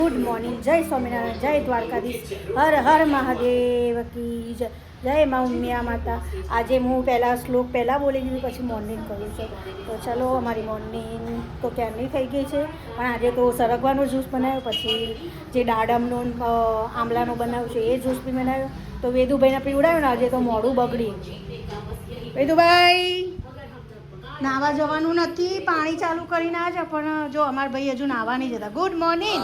Good morning, જય સ્વામિનારાયણ, જય દ્વારકાધીશ, હર હર મહાદેવ કી જય. જય મા ઉમિયા માતા. આજે હું શ્લોક પહેલાં બોલી દીધું, પછી મોર્નિંગ કરું છું. તો ચલો, અમારી મોર્નિંગ તો ક્યારની થઈ ગઈ છે, પણ આજે તો સરગવાનો જ્યુસ બનાવ્યો, પછી જે દાડમનો આમલાનો બનાવ્યો છે એ જ્યુસ બી બનાવ્યો. તો વેદુભાઈને પીવડાવ્યો ને, આજે તો મોડું બગડ્યું. વેદુભાઈ નાવા જવાનું નથી, પાણી ચાલુ કરીને આજે, પણ જો અમારા ભાઈ હજુ નાવા નહીં જતા. Good morning.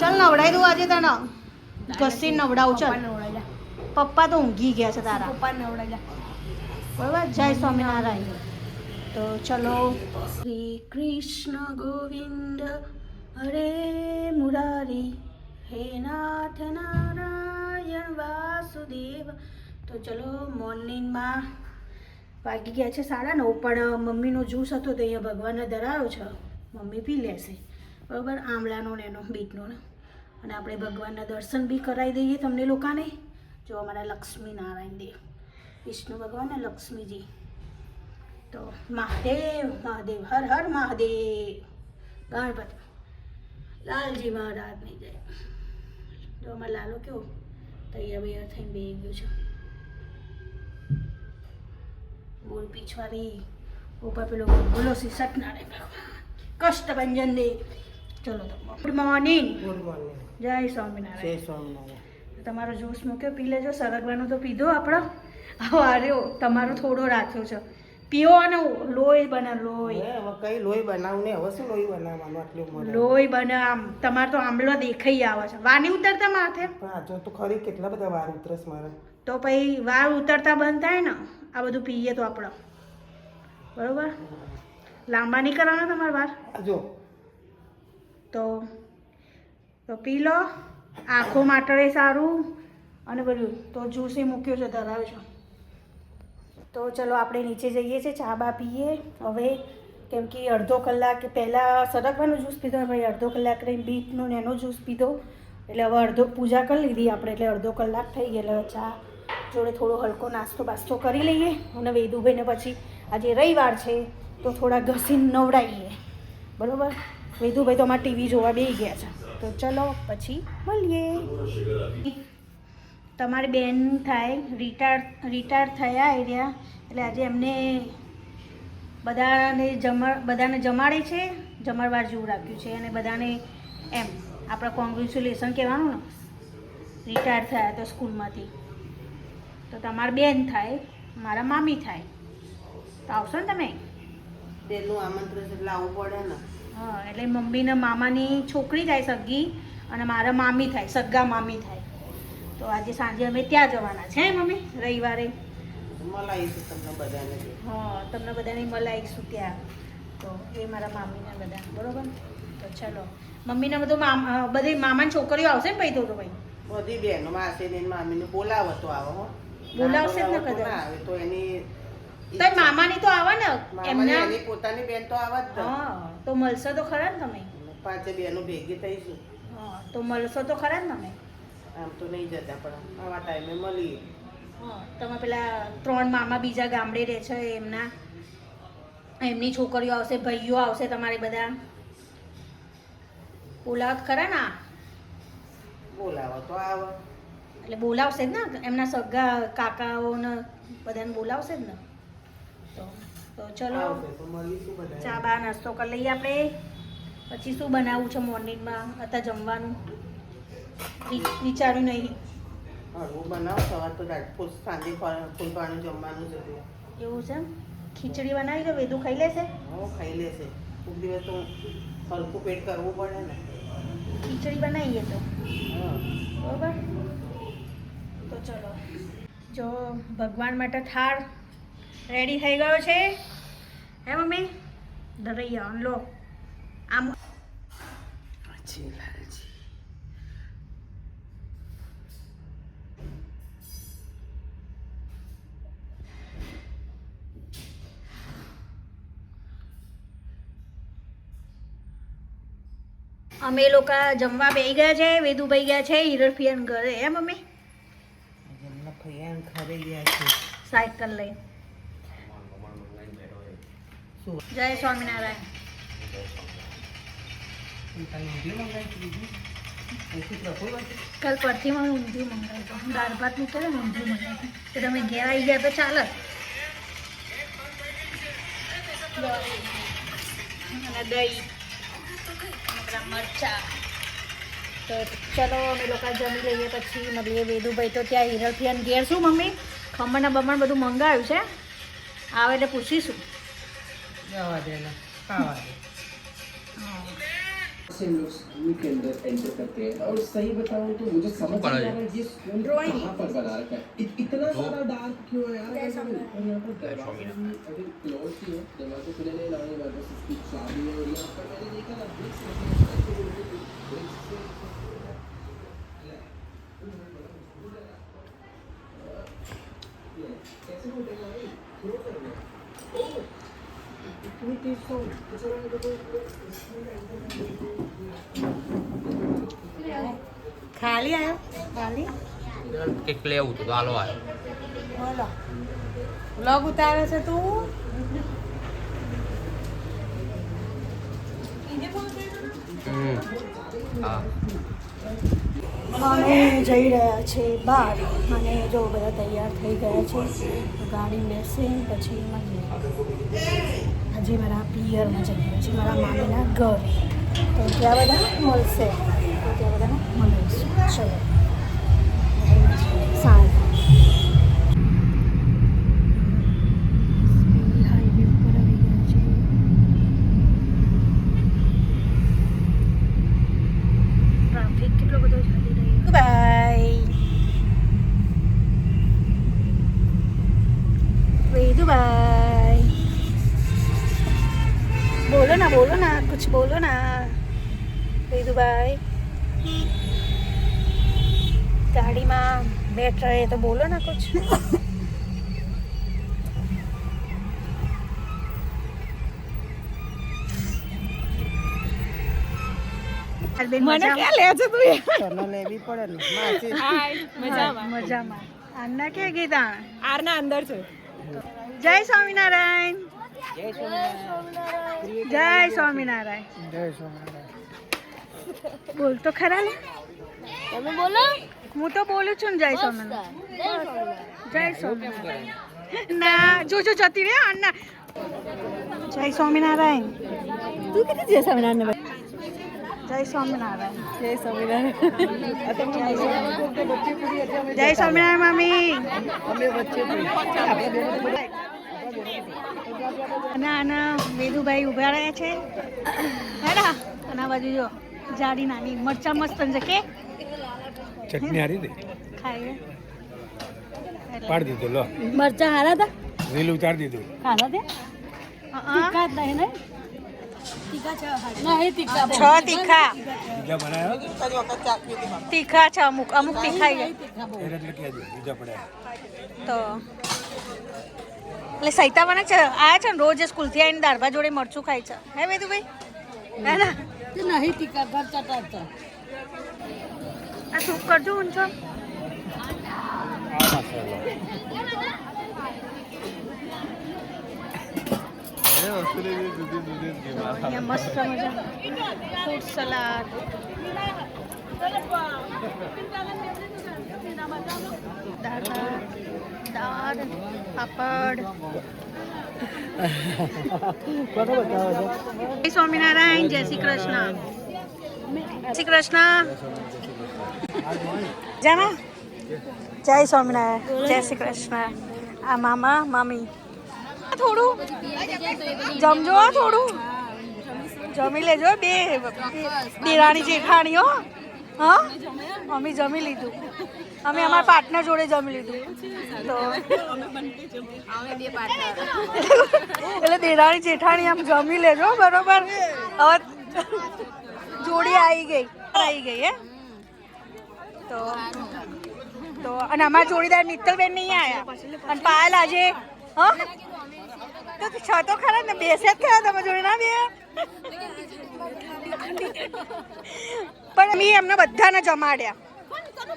ચાલ નવડાવી દઉં આજે તને, ઘસી નવડાવું. ચાલ, પપ્પા તો ઊંઘી ગયા છે તારા. પપ્પા નવડાવી બરાબર. જય સ્વામિનારાયણ. તો ચલો. શ્રી કૃષ્ણ ગોવિંદ હરે મુરારી, હે નાથ નારાયણ વાસુદેવ. તો ચલો, મોર્નિંગમાં વાગી ગયા છે 9:30, પણ મમ્મીનો જ્યુસ હતો તો અહીંયા ભગવાનને ધરાયો છે, મમ્મી પી લેશે બરાબર, આમલાનો ને એનો બીટનો ને. અને આપણે ભગવાનના દર્શન બી કરાવી દઈએ તમને લોકોને. જો અમારા લક્ષ્મી નારાયણ દેવ, વિષ્ણુ ભગવાન ને લક્ષ્મીજી. તો મહાદેવ મહાદેવ, હર હર મહાદેવ, ગણપતિ લાલજી મહારાજની જય. જો અમારા લાલો કેવો તૈયાર બૈયાર થઈને બેસી ગયો છે. બોલ પીછવારી ઉપર પેલો બોલો શ્રી સત્યનારાયણ ભગવાન કષ્ટભંજન દેવ. ચલો તો ગુડ મોર્નિંગ. Good morning. જય સ્વામિનારાયણ. જય સ્વામિનારાયણ. તમારો જ્યુસ મૂક્યો, પી લેજો. સરગવાનો તો પીધો આપણો, આર્યો તમારો થોડો રાખ્યો છે, પીવો. અને લોહી બને, લોહી. હવે કઈ લોહી બનાવું ને, હવે શું લોહી બનાવવાનું? આટલું મને લોહી બને. આમ તમારે તો આંબલો દેખાઈ આવે છે. વાની ઉતરતા માથે પણ આજો તો ખરી કેટલા બધા વાર ઉતરસ મારે. તો પછી વાર ઉતરતા બંધ થાય ને, આ બધું પીએ તો આપણો બરોબર. લાંબા નહીં કરવાના તમારે વાર. જો તો પી લો, આંખો માટે સારું. અને બધું તો જ્યુસે મૂક્યો છે, ધરાવે છે. તો ચલો આપણે નીચે જઈએ છીએ, ચા બા પીએ હવે. કેમ કે અડધો કલાક પહેલાં સરગવાનો જ્યુસ પીધો, ભાઈ અડધો કલાક રહીને બીટનો ને એનો જ્યુસ પીધો, એટલે હવે અડધો પૂજા કરી લીધી આપણે, એટલે અડધો કલાક થઈ ગયો. એટલે ચા જોડે થોડો હલકો નાસ્તો બાસ્તો કરી લઈએ. અને વેદુભાઈને પછી આજે રવિવાર છે તો થોડા ઘસીને નવડાવીએ બરાબર. વેદુભાઈ તો અમારા ટીવી જોવા બેસી ગયા છે. તો ચલો પછી મળીએ. તમારી બેન થાય, રિટાયર થયા એરિયા, એટલે આજે એમને બધાને જમાડે છે, જમણવાર જેવું રાખ્યું છે. અને બધાને એમ આપણે કોંગ્રેચ્યુલેશન કહેવાનું ને, રિટાયર થયા તો સ્કૂલમાંથી. તો તમારી બેન થાય, મારા મામી થાય, તો આવશો ને તમે? પેલું આમંત્રણ એટલે આવવું પડે ને. હા, એટલે મમ્મીને મામાની છોકરી થાય સગ્ગી, અને મારા મામી થાય, સગ્ગા મામી થાય. તો આજે સાંજે અમે ત્યાં જવાના છે મમ્મી, રવિવારે મળાવીશું તમને બધાને. હા, તમને બધાને મળાવીશું ત્યાં. તો એ મારા મામીને બધા બરોબર. તો ચલો, મમ્મીને બધું બધી મામાની છોકરીઓ આવશે ને? ભાઈ તો ભાઈ બધી બહેનો માસી મામીને બોલાવો તો આવો. બોલાવશે જ ને કદાચ. આવે તો એની તો મામાની તો આવે ને, એમના એની પોતાની બેન તો આવે જ. હા, તો મળશો તો ખરા ને તમે? 5 બહેનો ભેગી થઈશું. હા, તો મળશો તો ખરા ને તમે? આમ તો નહીં જતા, પણ આવા ટાઈમે મળીએ. હા, તમે પેલા 3 મામા બીજા ગામડે રહે છે, એમની છોકરીઓ આવશે, ભાઈઓ આવશે, તમારે બધા બોલાવત ખરા ને? બોલાવો તો આવે. એટલે બોલાવશે જ ને, એમના સગા કાકાઓને બધાને બોલાવશે જ ને. તો ચલો, ચા બા નાસ્તો કરી લઈએ આપણે. પછી શું બનાવવું છે મોર્નિંગમાં? અત્યારે જમવાનું વિચાર્યું નહીં. હળવું બનાવો, સવાર તો સાંજે ફૂલવાનું જમવાનું જ હતું. એવું છે? ખીચડી બનાવી દો, વેદું ખાઈ લેશે? હા, ખાઈ લેશે. ખૂબ દિવસ તો હલકું પેટ કરવું પડે ને. ખીચડી બનાવીએ તો હા, બરાબર. તો ચલો, જો ભગવાન માટે થાળ રેડી થઈ ગયો છે. હે મમ્મી? દરૈયા લો આમ. અમે લોકો જમવા બેસી ગયા છે, વેદુભાઈ ગયા છે હિરણફિયાન ઘરે. હે મમ્મી? સાયકલ લઈ. જય સ્વામિનારાયણ. કાલ પરથી મારું ઊંધિયું મંગાવ્યું દાળ ભાત મૂકે ને ઊંધિયું મંગાવ્યું તો તમે ઘેર આવી ગયા તો ચાલે અને દહીં મરચા તો ચલો અમે લોકો જમી લઈએ પછી મળીએ વેદુભાઈ તો ત્યાં હિરલથી અને ઘેર શું મમ્મી ખમણના બમણ બધું મંગાવ્યું છે આવે એટલે પૂછીશું से लोग स्कूल के अंदर एंटर करते हैं और सही बताऊं तो मुझे समझ नहीं आ रहा है ये स्कूल कहाँ पर बना रखा है इतना सारा डार्क क्यों है यार और यहाँ पर दरवाजे भी अभी क्लोज ही है दरवाजे खुले नहीं लाने वाले बस इसकी चाबी है और यहाँ पर मैंने देखा ना ब्रिक्स कैसे होटेगा भाई थ्रो कर रहे हैं ખાલી આવ્યો ખાલી કેક લેવું હતું તો હાલો આવ્યો બોલો વ્લોગ ઉતારે છે તું હા અમે જઈ રહ્યા છે બહાર અને જો બધા તૈયાર થઈ ગયા છે ગાડી બેસી પછી મળીએ આજે મારા પિયરમાં જઈ રહ્યા છે મારા મામીના ઘર તો ત્યાં બધા મળશે તો ત્યાં બધાને મળીશું ચલો સાંજ હાઈવે ઉપર આવી ગયા છે ટ્રાફિક કેટલો બધો ચાલી રહ્યો બાય વેદુભાઈ बोलो ना कुछ बोलो ना वेदुभाई गाड़ी में बैठ रहे तो बोलो ना कुछ મને ક્યાં લે છે તું તને લેવી પડે ને માસી મજામાં આના કે ગીતા આરના અંદર છે જય સ્વામિનારાયણ જય સ્વામિનારાયણ બોલ તો ખરા લે તમે બોલો હું તો બોલું છું ને જય સ્વામિનારાયણ જય સ્વામિનારાયણ ના જો જતી રે અન્ના જય સ્વામિનારાયણ તું કીધું જય સ્વામિનારાયણ જય સ્વામિનારાયણ જય સ્વામિનારાયણ જય સ્વામિનારાયણ મામી અને આના વેદુભાઈ ઉભા રહ્યા છે હેડા અને આ બાજુ જો જાડી નાની મરચા મસ્ત છે કે ચટણી હારી દે ખાઈએ પાડી દીધો લો મરચા હારા હતા રીલ ઉતારી દીધું હારા તે તીખા જ નહીં ને નહીં તીખા છ તીખા બીજા બનાવ્યા તીખા છે અમુક અમુક તીખાઈ જાય એટલે કહેજો બીજા પડ્યા તો એટલે સૈતાવાના છે આયા છે ને રોજ સ્કૂલથી આવીને દાળભા જોડે મરચું ખાય છે હે વેદુભાઈ હે ને તે નહીં તીખા ઘર ચટાડતા આ સૂપ કરજો ઊંચો આ મસાલો અહીંયા મસ્ત મજા ફ્રૂટ સલાડ દાળ પાપડ જય સ્વામિનારાયણ જય શ્રી કૃષ્ણ જય શ્રી કૃષ્ણ જાના જય સ્વામિનારાયણ જય શ્રી કૃષ્ણ આ મામા મામી થોડું જમજો થોડું જમી લેજો બે દેરાણી જેઠાણીઓ હા અમે જમી લીધું અમે અમારા પાર્ટનર જોડે જમી લીધું તો એટલે દેરાણી જેઠાણી આમ જમી લેજો બરોબર હવે જોડી આવી ગઈ હે તો અને અમારા જોડીદાર મિત્તલબેન નહીં આવ્યા અને પાયલ આજે હા તો છ તો ખરા ને બેસે જ ખરા તમે જોડે ના બે પણ મેં એમને બધાને જમાડ્યા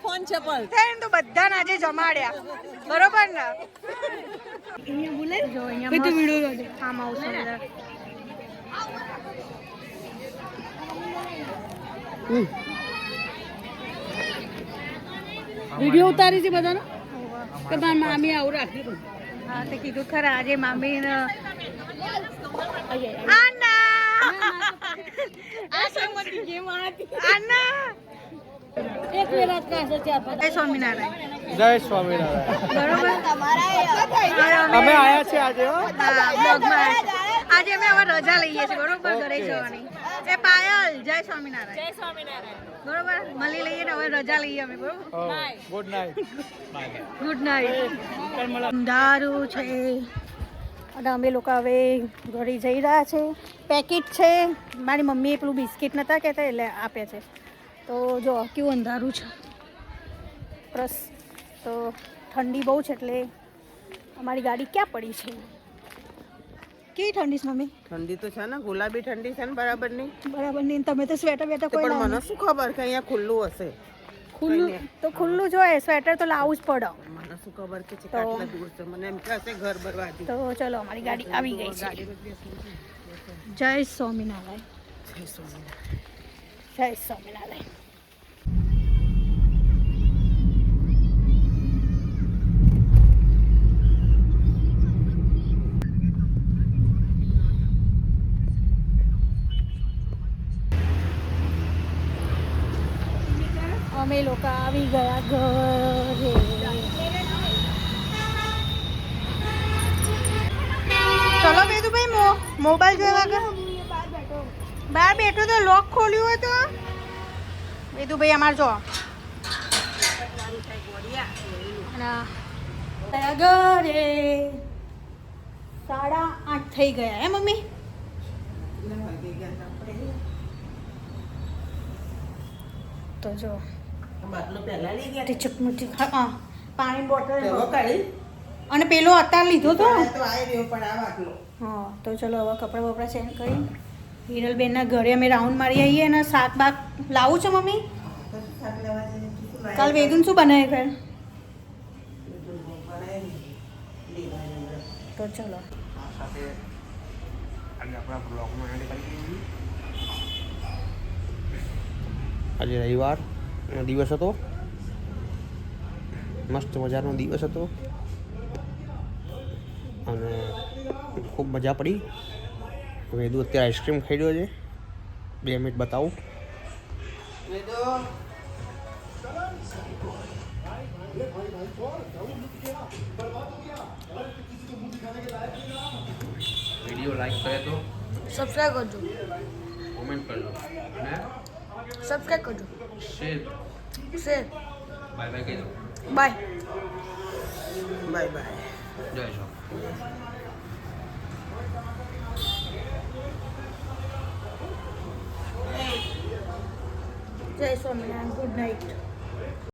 ફોન છે પણ તો બધાને આજે જમાડ્યા બરોબર ને જો અહીંયા ફાર્મ હાઉસ અંદર વિડીયો ઉતારી છે બધાનો કે મારી મામી આવું રાખી દઉં. હા તે કીધું ખરા આજે મામીને એક વેરાત કાશે ચાર પાંચ. જય સ્વામિનારાયણ. જય સ્વામિનારાયણ બરોબર અમે આયા છે આજે હો. આજે અમે હવે રજા લઈએ છીએ બરોબર ઘરે જવાની. એ પાયલ જય સ્વામિનારાયણ. બરોબર મળી લઈએ ને હવે રજા લઈએ અમે બરોબર. Good night. Good night. અંધારું છે અને અમે લોકો હવે ઘરે જઈ રહ્યા છે. પેકેટ છે મારી મમ્મીએ પેલું બિસ્કિટ નહોતા કહેતા એટલે આપ્યા છે. તો જો કેવું અંધારું છે પ્લસ તો ઠંડી બહુ છે એટલે અમારી ગાડી ક્યાં પડી છે. કેવી ઠંડી છે મમ્મી? ઠંડી તો છે ને, ગુલાબી ઠંડી છે ને બરાબર નહીં. બરાબર નહીં. તમે તો સ્વેટર બેટર કોઈ પણ મને લાવો શું ખબર કે અહીંયા ખુલ્લું હશે. ખુલ્લું તો ખુલ્લું જોઈએ સ્વેટર તો લાવવું જ પડે. મને શું ખબર કે છે આટલા દૂર છે, મને એમ કે હશે ઘર બરબાદી. તો ચલો અમારી ગાડી આવી ગઈ છે. જય સ્વામિનારાયણ. જય સ્વામિનારાયણ. અમે લોકો આવી ગયા ઘરે. ચલો વેદુભાઈ મોબાઈલ જોયા વગર બહાર બેઠો તો લોક ખોલ્યું હોય તો વેદુભાઈ અમારે જો ઘરે 8:30 થઈ ગયા હે મમ્મી? તો જો બાટલો પહેલા લઈ ગયા ચકમચી હા પાણી બોટલ તો કાઢી અને પેલો અત્યારે લીધો તો તો આવી રહ્યો પણ આ બાટલો. હા તો ચલો હવે કપડાં બપડા ચેન્જ કરી હિરલબેનના ઘરે અમે રાઉન્ડ મારી આવીએ અને શાક બાક લાવું છો મમ્મી? શાક લેવા જઈએ. કાલ વેદુન શું બનાવે ઘર? તો ચલો સાથે આજે આપણા બ્લોગમાં એડ કરી દીધી. આજે રવિવાર દિવસ હતો, મસ્ત મજાનો દિવસ હતો અને ખૂબ મજા પડી. વેદુ અત્યારે આઈસ્ક્રીમ ખાઈ રહ્યો છે. 2 મિનિટ બતાવું. વેદો વિડીયો લાઈક કરે તો સબસ્ક્રાઇબ કરજો. કોમેન્ટ કરજો અને સબસ્ક્રાઇબ કરજો. Share share. બાય બાય કહી દો. બાય. Bye bye. જય શ્રી જય સ્વામિનારાયણ. Good night.